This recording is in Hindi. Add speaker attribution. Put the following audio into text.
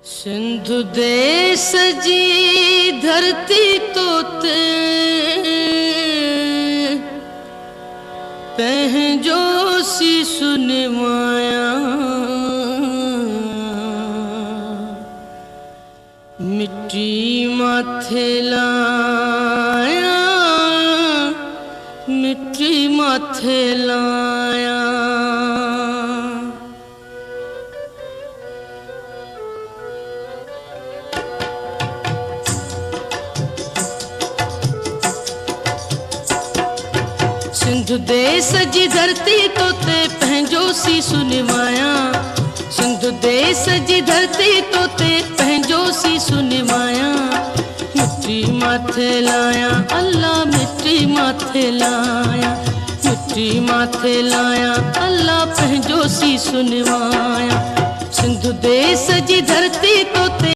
Speaker 1: सिंधु देश जी धरती तोते पंहिंजो सीसु निमाया, मिट्टी माथे लाया, मिट्टी माथे लाया। सिंधु देश जी धरती तोते पंहिंजो सीसु निमाया, सिंधु देश जी धरती तोते पंहिंजो सीसु निमाया। मिट्टी माथे लाया अल्लाह, मिट्टी माथे लाया, मिट्टी माथे लाया अल्लाह पंहिंजो सीसु निमाया। सिंधु देश जी धरती